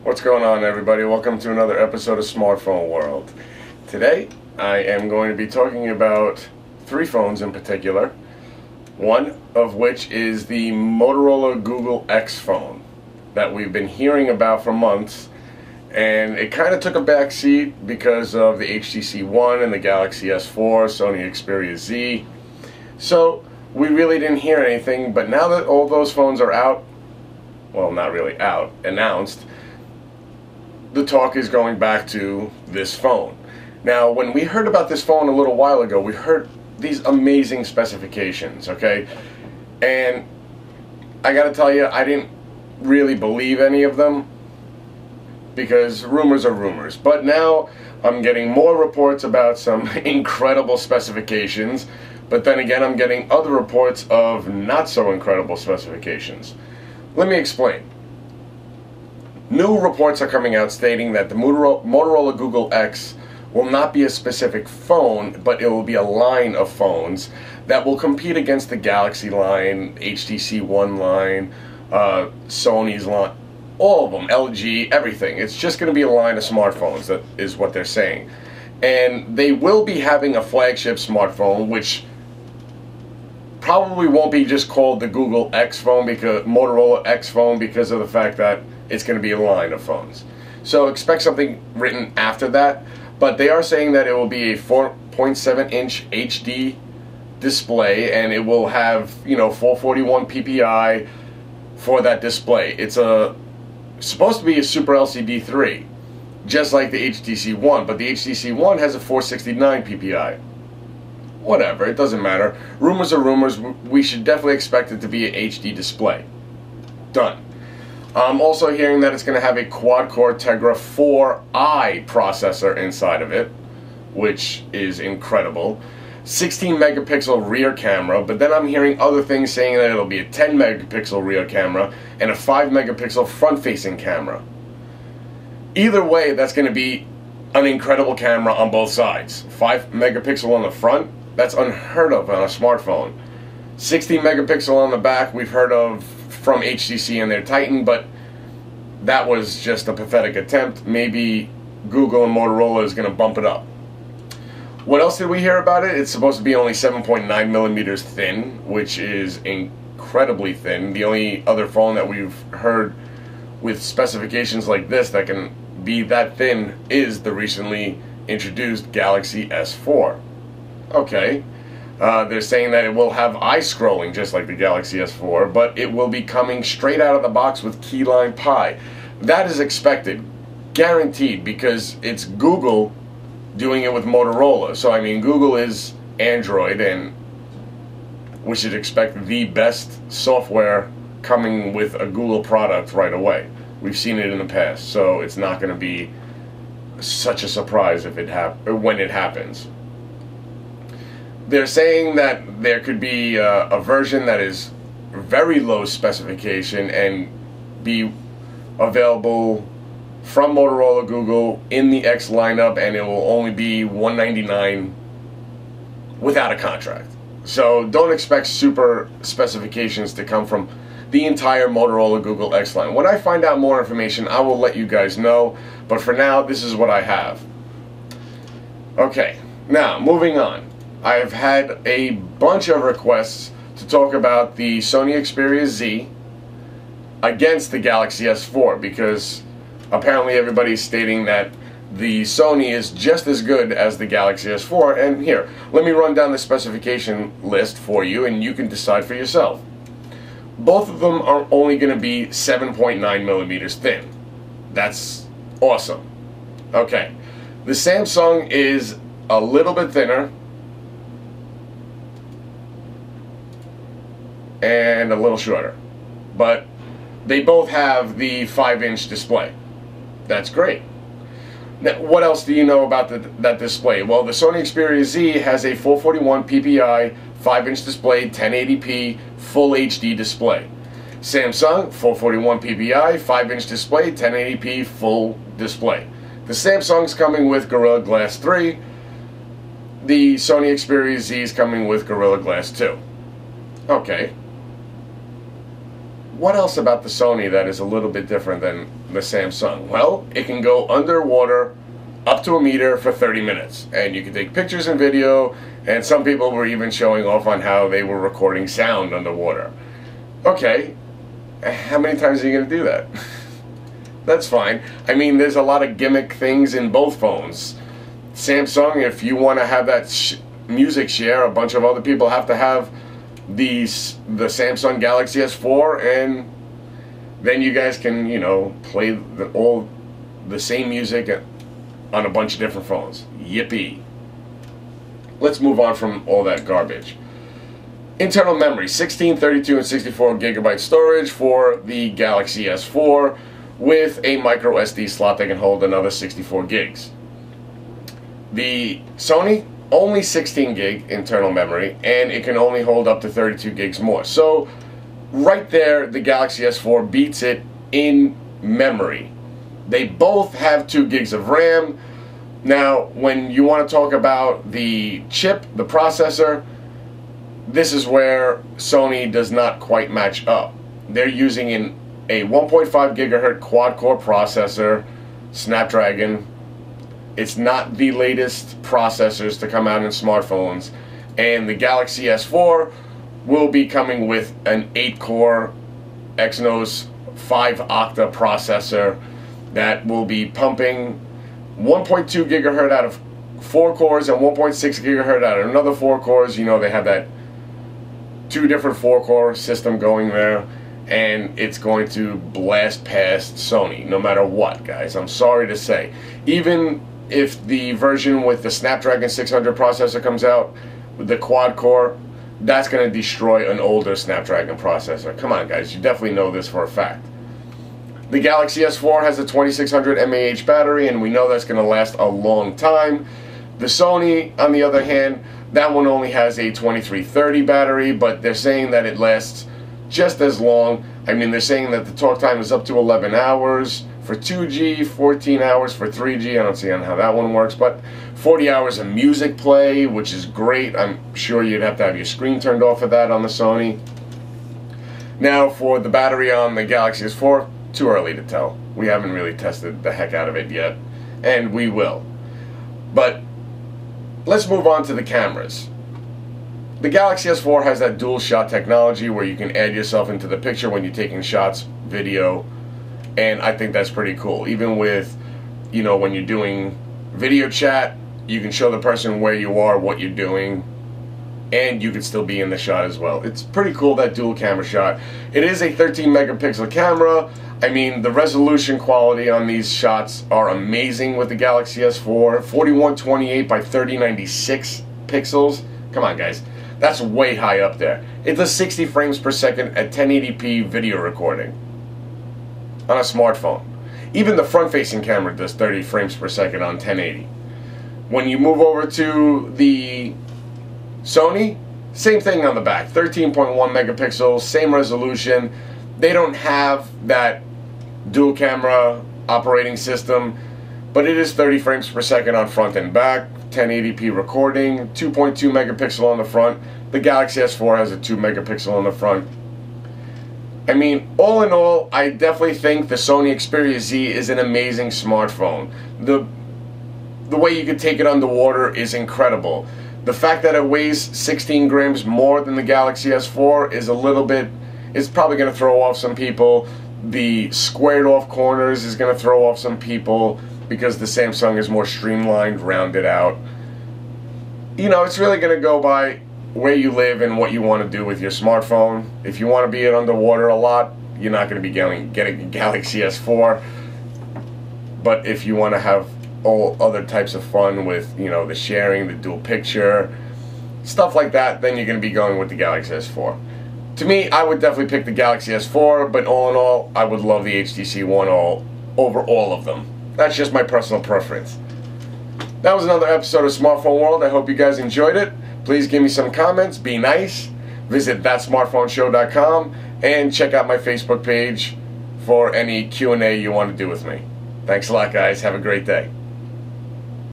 What's going on, everybody? Welcome to another episode of Smartphone World. Today I am going to be talking about three phones in particular, one of which is the Motorola Google X phone that we've been hearing about for months, and it kind of took a back seat because of the HTC One and the Galaxy S4, Sony Experia Z. So we really didn't hear anything, but now that all those phones are out, well, not really out, announced, the talk is going back to this phone. Now, when we heard about this phone a little while ago, we heard these amazing specifications, okay? And I gotta tell you, I didn't really believe any of them because rumors are rumors. But now I'm getting more reports about some incredible specifications, but then again I'm getting other reports of not so incredible specifications. Let me explain. New reports are coming out stating that the Motorola Google X will not be a specific phone, but it will be a line of phones that will compete against the Galaxy line, HTC One line, Sony's line, all of them, LG, everything. It's just going to be a line of smartphones, that is what they're saying. And they will be having a flagship smartphone, which probably won't be just called the Google X phone, because Motorola X phone, because of the fact that it's going to be a line of phones. So expect something written after that, but they are saying that it will be a 4.7-inch HD display, and it will have, 441 ppi for that display. It's supposed to be a Super LCD 3, just like the HTC One, but the HTC One has a 469 ppi. Whatever, it doesn't matter. Rumors are rumors. We should definitely expect it to be an HD display. Done. I'm also hearing that it's going to have a quad-core Tegra 4i processor inside of it, which is incredible. 16 megapixel rear camera, but then I'm hearing other things saying that it'll be a 10 megapixel rear camera and a 5 megapixel front-facing camera. Either way, that's going to be an incredible camera on both sides. 5 megapixel on the front, that's unheard of on a smartphone. 16 megapixel on the back, we've heard of from HTC and their Titan, but that was just a pathetic attempt. Maybe Google and Motorola is going to bump it up. What else did we hear about it? It's supposed to be only 7.9 millimeters thin, which is incredibly thin. The only other phone that we've heard with specifications like this that can be that thin is the recently introduced Galaxy S4. Okay. They're saying that it will have eye scrolling just like the Galaxy S4, but it will be coming straight out of the box with keyline Pi. That is expected, guaranteed, because it's Google doing it with Motorola. So I mean, Google is Android, and we should expect the best software coming with a Google product right away. We've seen it in the past, so it's not going to be such a surprise if when it happens. They're saying that there could be a version that is very low specification and be available from Motorola Google in the X lineup, and it will only be $199 without a contract. So don't expect super specifications to come from the entire Motorola Google X line. When I find out more information, I will let you guys know, but for now, this is what I have. Okay, now moving on. I've had a bunch of requests to talk about the Sony Experia Z against the Galaxy S4, because apparently everybody's stating that the Sony is just as good as the Galaxy S4. And here, let me run down the specification list for you and you can decide for yourself. Both of them are only going to be 7.9 millimeters thin. That's awesome. Okay, the Samsung is a little bit thinner and a little shorter, but they both have the 5-inch display. That's great. Now, what else do you know about that display? Well, the Sony Experia Z has a 441 ppi, 5-inch display, 1080p, full HD display. Samsung, 441 ppi, 5-inch display, 1080p, full display. The Samsung's coming with Gorilla Glass 3. The Sony Experia Z is coming with Gorilla Glass 2. Okay. what else about the Sony that is a little bit different than the Samsung? Well, it can go underwater up to a meter for 30 minutes, and you can take pictures and video, and some people were even showing off on how they were recording sound underwater. Okay, how many times are you going to do that? That's fine. I mean, there's a lot of gimmick things in both phones. Samsung, if you want to have that music share, a bunch of other people have to have the Samsung Galaxy S4, and then you guys can, you know, play all the same music on a bunch of different phones. Yippee. Let's move on from all that garbage. Internal memory, 16, 32, and 64 gigabyte storage for the Galaxy S4 with a micro SD slot that can hold another 64 gigs. The Sony, only 16 gig internal memory, and it can only hold up to 32 gigs more. So right there, the Galaxy S4 beats it in memory. They both have 2 gigs of RAM. Now, when you want to talk about the chip, the processor, this is where Sony does not quite match up. They're using a 1.5 gigahertz quad-core processor, Snapdragon. It's not the latest processors to come out in smartphones, and the Galaxy S4 will be coming with an 8-core Exynos 5-octa processor that will be pumping 1.2 gigahertz out of 4 cores and 1.6 gigahertz out of another 4 cores. You know, they have that 2 different 4-core system going there, and it's going to blast past Sony no matter what, guys. I'm sorry to say. Even if the version with the Snapdragon 600 processor comes out with the quad core, that's going to destroy an older Snapdragon processor. Come on, guys, you definitely know this for a fact. The Galaxy S4 has a 2600 mAh battery, and we know that's going to last a long time. The Sony, on the other hand, that one only has a 2330 battery, but they're saying that it lasts just as long. I mean, they're saying that the talk time is up to 11 hours for 2G, 14 hours for 3G. I don't see on how that one works, but 40 hours of music play, which is great. I'm sure you'd have to have your screen turned off for that on the Sony. Now, for the battery on the Galaxy S4, too early to tell. We haven't really tested the heck out of it yet, and we will. But let's move on to the cameras. The Galaxy S4 has that dual shot technology where you can add yourself into the picture when you're taking shots, video, and I think that's pretty cool. Even with, you know, when you're doing video chat, you can show the person where you are, what you're doing, and you could still be in the shot as well. It's pretty cool, that dual camera shot. It is a 13 megapixel camera. I mean, the resolution quality on these shots are amazing with the Galaxy S4. 4128 by 3096 pixels. Come on, guys. That's way high up there. It does 60 frames per second at 1080p video recording on a smartphone. Even the front-facing camera does 30 frames per second on 1080. When you move over to the Sony, same thing on the back. 13.1 megapixels, same resolution. They don't have that dual camera operating system, but it is 30 frames per second on front and back, 1080p recording, 2.2 megapixel on the front. The Galaxy S4 has a 2 megapixel on the front. I mean, all in all, I definitely think the Sony Experia Z is an amazing smartphone. The way you could take it underwater is incredible. The fact that it weighs 16 grams more than the Galaxy S4 is a little bit, it's probably going to throw off some people. The squared off corners is going to throw off some people because the Samsung is more streamlined, rounded out. You know, it's really going to go by where you live and what you want to do with your smartphone. If you want to be underwater a lot, you're not going to be getting a Galaxy S4. But if you want to have all other types of fun with, you know, the sharing, the dual picture, stuff like that, then you're going to be going with the Galaxy S4. To me, I would definitely pick the Galaxy S4, but all in all, I would love the HTC One over all of them. That's just my personal preference. That was another episode of Smartphone World. I hope you guys enjoyed it. Please give me some comments. Be nice. Visit thatsmartphoneshow.com and check out my Facebook page for any Q&A you want to do with me. Thanks a lot, guys. Have a great day.